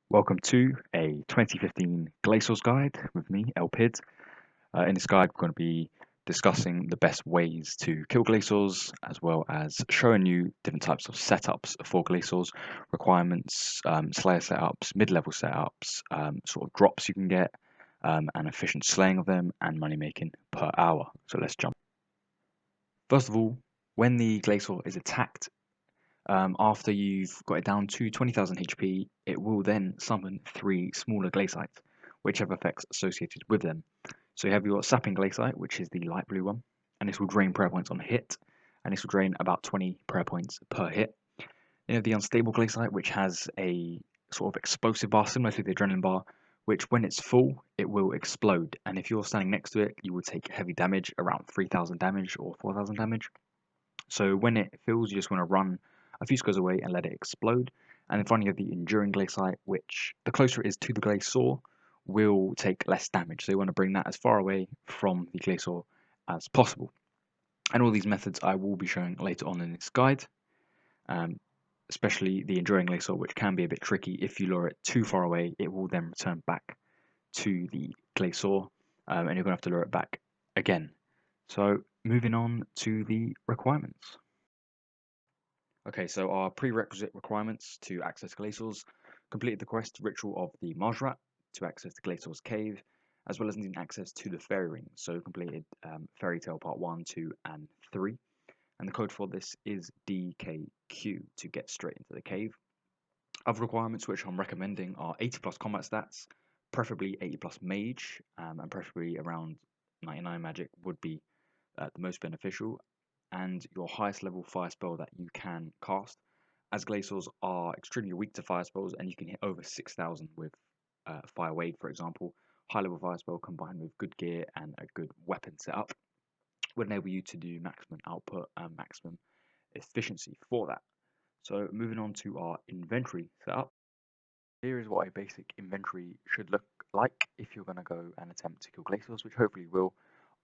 Welcome to a 2015 Glacors guide with me, LPID. In this guide, we're going to be discussing the best ways to kill Glacors, as well as showing you different types of setups for Glacors, requirements, Slayer setups, mid-level setups, sort of drops you can get, and efficient slaying of them, and money making per hour. So let's jump. First of all, when the Glacor is attacked, after you've got it down to 20,000 HP, it will then summon 3 smaller Glacites, which have effects associated with them. So you have your Sapping Glacite, which is the light blue one, and this will drain prayer points on hit, and this will drain about 20 prayer points per hit. Then you have the Unstable Glacite, which has a sort of explosive bar similar to the Adrenaline bar, which when it's full, it will explode, and if you're standing next to it, you will take heavy damage, around 3,000 damage or 4,000 damage. So when it fills, you just want to run a few squares away and let it explode. And then finally, you have the Enduring Glacite, which the closer it is to the Glacior, will take less damage. So you want to bring that as far away from the Glacior as possible. And all these methods I will be showing later on in this guide, especially the Enduring Glacior, which can be a bit tricky. If you lure it too far away, it will then return back to the Glacior, and you're going to have to lure it back again. So moving on to the requirements. Okay, so our prerequisite requirements to access Glacors: completed the quest Ritual of the Mars Rat to access the Glacior's Cave, as well as needing access to the Fairy Ring, so completed Fairy Tale Part 1, 2, and 3. And the code for this is DKQ to get straight into the cave. Other requirements which I'm recommending are 80 plus combat stats, preferably 80 plus mage, and preferably around 99 magic would be the most beneficial, and your highest level fire spell that you can cast, as Glacors are extremely weak to fire spells and you can hit over 6,000 with Fire Wave, for example. High level fire spell combined with good gear and a good weapon setup would enable you to do maximum output and maximum efficiency for that. So moving on to our inventory setup. Here is what a basic inventory should look like if you're going to go and attempt to kill Glacors, which hopefully you will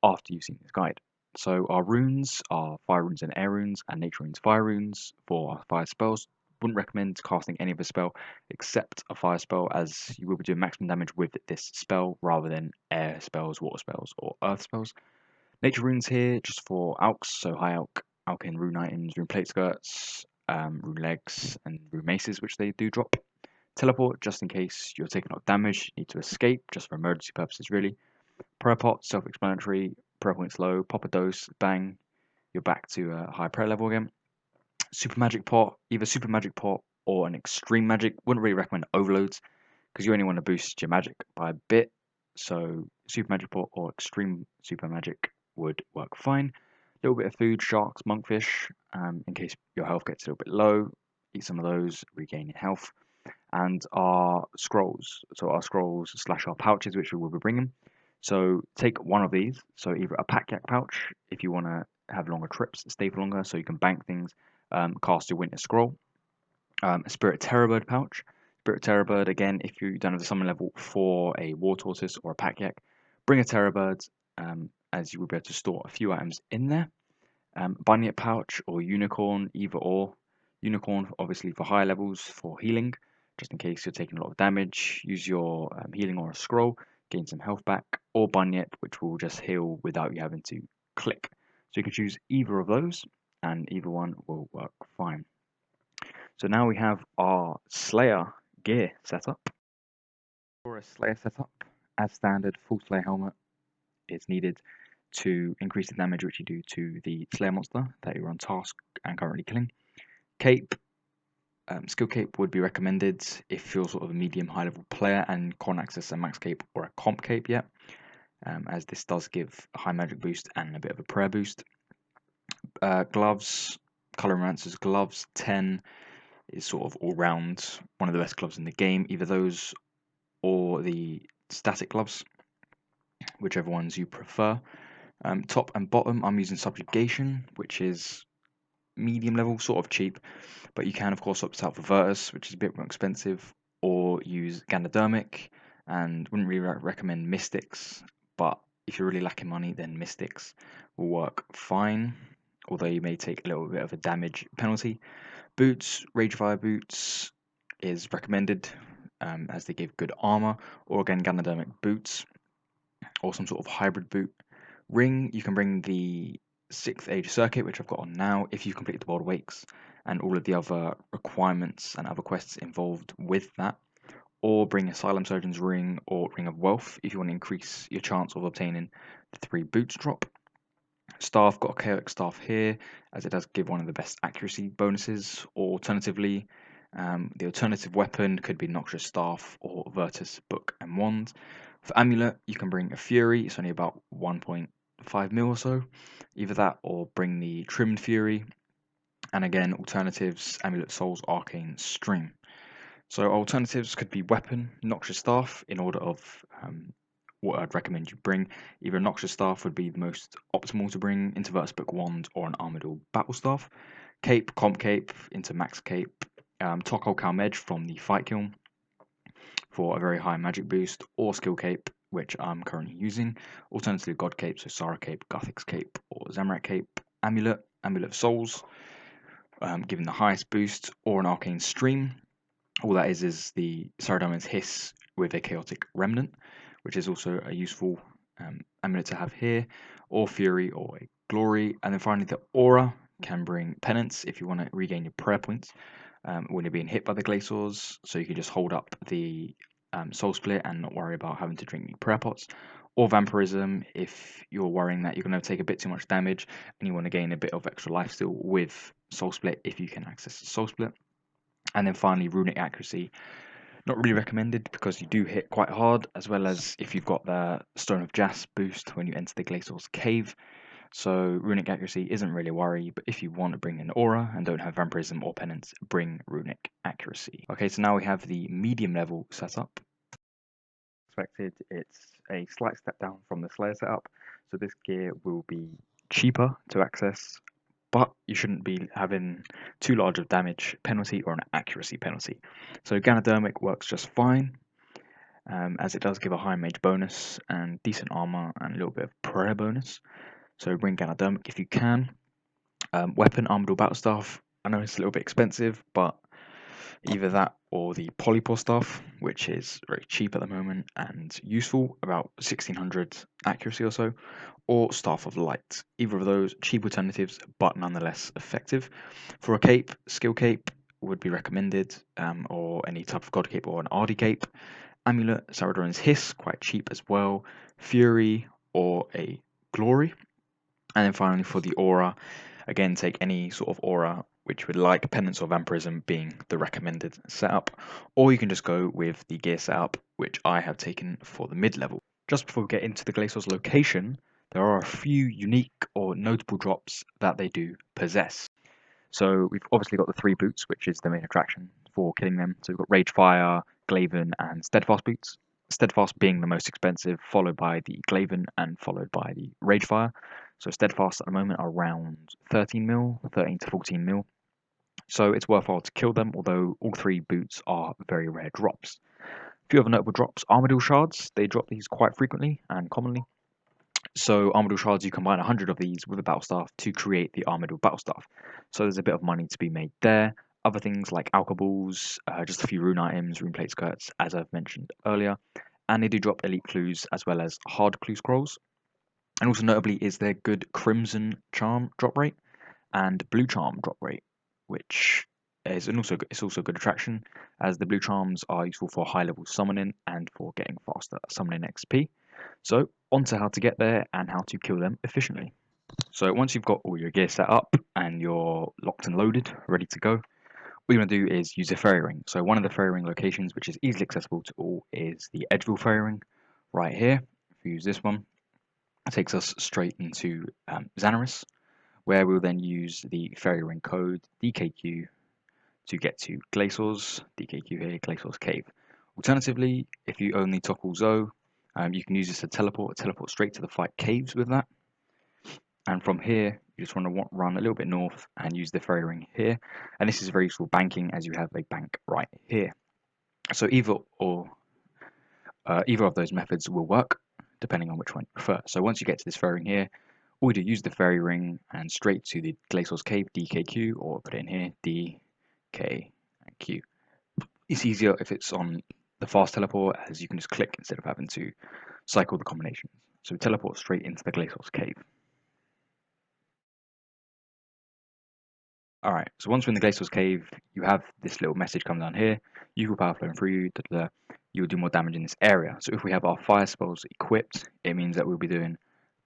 after you've seen this guide. So our runes are fire runes and air runes, and nature runes fire runes for our fire spells. Wouldn't recommend casting any other spell except a fire spell, as you will be doing maximum damage with this spell rather than air spells, water spells, or earth spells. Nature runes here just for alks, so high alk, alkin rune items, rune plate skirts, rune legs, and rune maces, which they do drop. Teleport, just in case you're taking a lot of damage, need to escape, just for emergency purposes, really. Prayer pot, self-explanatory. Prayer points low, pop a dose, bang, you're back to a high prayer level again. Super magic pot, either super magic pot or an extreme magic. Wouldn't really recommend overloads because you only want to boost your magic by a bit. So super magic pot or extreme super magic would work fine. A little bit of food, sharks, monkfish, in case your health gets a little bit low. Eat some of those, regain your health. And our scrolls, so our scrolls / our pouches, which we will be bringing. So take one of these, so either a pack yak pouch if you want to have longer trips, stay for longer, so you can bank things, cast your winter scroll. A spirit terrorbird pouch. Spirit terrorbird, again, if you don't have the summon level for a war tortoise or a pack yak, bring a terrorbird, as you will be able to store a few items in there. Bunyip pouch or unicorn, either or. Unicorn, obviously, for higher levels for healing, just in case you're taking a lot of damage. Use your healing or a scroll, gain some health back, or bunyip, which will just heal without you having to click. So you can choose either of those, and either one will work fine. So now we have our Slayer gear setup. For a Slayer setup, as standard, full Slayer helmet is needed to increase the damage which you do to the Slayer monster that you're on task and currently killing. Cape, skill cape would be recommended if you're sort of a medium high level player and can't access a max cape or a comp cape yet, as this does give a high magic boost and a bit of a prayer boost. Gloves, Colorancer's gloves 10 is sort of all round one of the best gloves in the game, either those or the static gloves, whichever ones you prefer. Top and bottom, I'm using Subjugation, which is medium level, sort of cheap, but you can of course opt out for Virtus, which is a bit more expensive, or use Ganodermic, and wouldn't really recommend Mystics, but if you're really lacking money, then Mystics will work fine, although you may take a little bit of a damage penalty. Boots, Ragefire boots is recommended, as they give good armor, or again Ganodermic boots, or some sort of hybrid boot. Ring, you can bring the 6th Age Circuit, which I've got on now, if you complete the World Wakes, and all of the other requirements and other quests involved with that. Or bring Asylum Surgeon's Ring or Ring of Wealth if you want to increase your chance of obtaining the 3 boots drop. Staff, got a chaotic staff here, as it does give one of the best accuracy bonuses. Or alternatively, the alternative weapon could be Noxious Staff or Virtus Book and Wand. For amulet, you can bring a Fury. It's only about 1.5 mil or so. Either that or bring the Trimmed Fury. And again, alternatives, Amulet Souls Arcane Stream. So alternatives could be weapon, Noxious Staff, in order of what I'd recommend you bring. Either a Noxious Staff would be the most optimal to bring into Virtus Book Wand, or an Armadyl Battle Staff. Cape, Comp Cape into Max Cape. Tokol Kalmedge from the Fight Kiln for a very high magic boost, or Skill Cape, which I'm currently using. Alternatively, God Cape, so Sara Cape, Guthix Cape, or Zamorak Cape. Amulet, Amulet of Souls, giving the highest boost, or an Arcane Stream. All that is the Saradomin's Hiss with a Chaotic Remnant, which is also a useful amulet to have here, or Fury, or a Glory. And then finally, the Aura can bring Penance if you want to regain your prayer points when you're being hit by the Glacors, so you can just hold up the Soul Split and not worry about having to drink the prayer pots. Or Vampirism if you're worrying that you're going to take a bit too much damage and you want to gain a bit of extra life steal with Soul Split if you can access the Soul Split. And then finally, Runic Accuracy. Not really recommended because you do hit quite hard, as well as if you've got the Stone of Jas boost when you enter the Glacial's Cave. So Runic Accuracy isn't really a worry, but if you want to bring an Aura and don't have Vampirism or Penance, bring Runic Accuracy. Okay, so now we have the medium level setup. Expected, it's a slight step down from the Slayer setup, so this gear will be cheaper to access, but you shouldn't be having too large of damage penalty or an accuracy penalty. So Ganodermic works just fine, as it does give a high mage bonus and decent armor and a little bit of prayer bonus. So bring Ganodermic if you can. Weapon, Armadyl Battle Staff. I know it's a little bit expensive, but either that or the Polypore Staff, which is very cheap at the moment and useful, about 1600 accuracy or so, or Staff of Light. Either of those, cheap alternatives, but nonetheless effective. For a cape, Skill Cape would be recommended, or any type of God Cape or an Ardy Cape. Amulet, Saradomin's Hiss, quite cheap as well. Fury or a Glory. And then finally for the Aura, again take any sort of Aura which would like Penance or Vampirism being the recommended setup, or you can just go with the gear setup which I have taken for the mid-level. Just before we get into the Glacior's location, there are a few unique or notable drops that they do possess. So we've obviously got the 3 boots, which is the main attraction for killing them. So we've got Ragefire, Glaven, and Steadfast boots. Steadfast being the most expensive, followed by the Glaven, and followed by the Ragefire. So Steadfast at the moment are around 13 mil, 13 to 14 mil. So it's worthwhile to kill them, although all 3 boots are very rare drops. A few other notable drops, Armadyl Shards. They drop these quite frequently and commonly. So Armadyl Shards, you combine 100 of these with a Battle Staff to create the Armadyl Battle Staff. So there's a bit of money to be made there. Other things like Alkaballs, just a few rune items, rune plate skirts, as I've mentioned earlier. And they do drop elite clues as well as hard clue scrolls. And also notably is their good Crimson Charm drop rate and Blue Charm drop rate, which is also a good attraction, as the Blue Charms are useful for high level summoning and for getting faster summoning XP. So on to how to get there and how to kill them efficiently. So once you've got all your gear set up and you're locked and loaded, ready to go, what you're going to do is use a fairy ring. So one of the fairy ring locations, which is easily accessible to all, is the Edgeville fairy ring right here. If we use this one, it takes us straight into Xanaris, where we'll then use the fairy ring code DKQ to get to Glacors, DKQ here, Glacors Cave. Alternatively, if you only Tokul Zo, you can use this to teleport straight to the fight caves with that. And from here, you just want to run a little bit north and use the fairy ring here. And this is very useful banking, as you have a bank right here. So either of those methods will work, depending on which one you prefer. So once you get to this fairy ring here, all you do, use the fairy ring and straight to the Glacors Cave, DKQ, or put it in here, D, K, and Q. It's easier if it's on the fast teleport, as you can just click instead of having to cycle the combinations. So we teleport straight into the Glacor's cave. Alright, so once we're in the Glacial's cave, you have this little message come down here. You've power flowing through you, you'll do more damage in this area. So if we have our fire spells equipped, it means that we'll be doing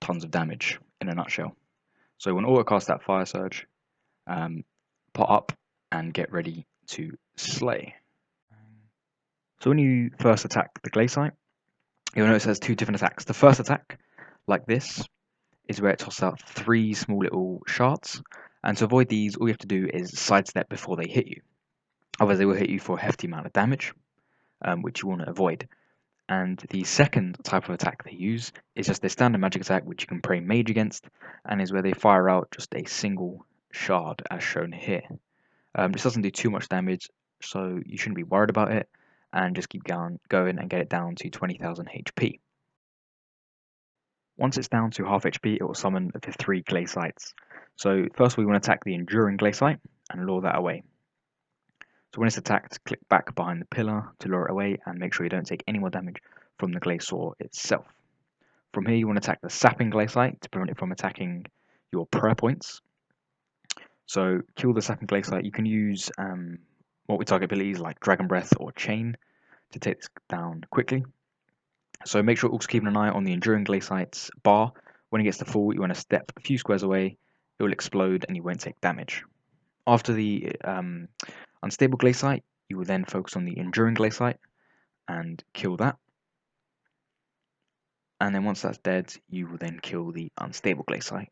tons of damage in a nutshell. So when auto cast that fire surge, pot up and get ready to slay. So when you first attack the Glacite, you'll notice it has two different attacks. The first attack, like this, is where it tosses out 3 small little shards. And to avoid these, all you have to do is sidestep before they hit you. Otherwise, they will hit you for a hefty amount of damage, which you want to avoid. And the second type of attack they use is just their standard magic attack, which you can pray mage against, and is where they fire out just a single shard, as shown here. This doesn't do too much damage, so you shouldn't be worried about it, and just keep going and get it down to 20,000 HP. Once it's down to half HP, it will summon the 3 Glacites. So first we want to attack the Enduring Glacite and lure that away. So when it's attacked, click back behind the pillar to lure it away and make sure you don't take any more damage from the Glacor itself. From here you want to attack the Sapping Glacite to prevent it from attacking your prayer points. So kill the Sapping Glacite. You can use multi-target abilities like Dragon Breath or Chain to take this down quickly. So make sure also keeping an eye on the Enduring Glacite's bar. When it gets to full, you want to step a few squares away, it will explode and you won't take damage. After the Unstable Glacite, you will then focus on the Enduring Glacite and kill that. And then once that's dead, you will then kill the Unstable Glacite,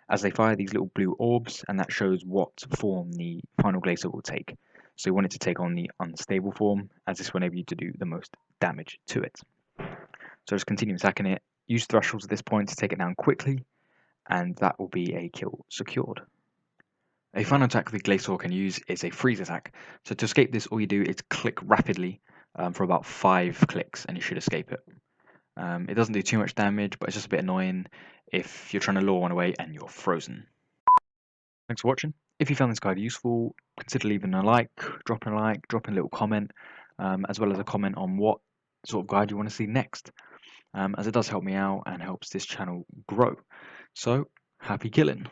as they fire these little blue orbs, and that shows what form the final Glacier will take. So you want it to take on the Unstable form, as this will enable you to do the most damage to it. So just continue attacking it. Use thresholds at this point to take it down quickly, and that will be a kill secured. A final attack the Glacor can use is a freeze attack. So to escape this, all you do is click rapidly for about 5 clicks, and you should escape it. It doesn't do too much damage, but it's just a bit annoying if you're trying to lure one away and you're frozen. Thanks for watching. If you found this guide useful, consider leaving a like, dropping a little comment, as well as a comment on what sort of guide you want to see next, as it does help me out and helps this channel grow. So, happy killing!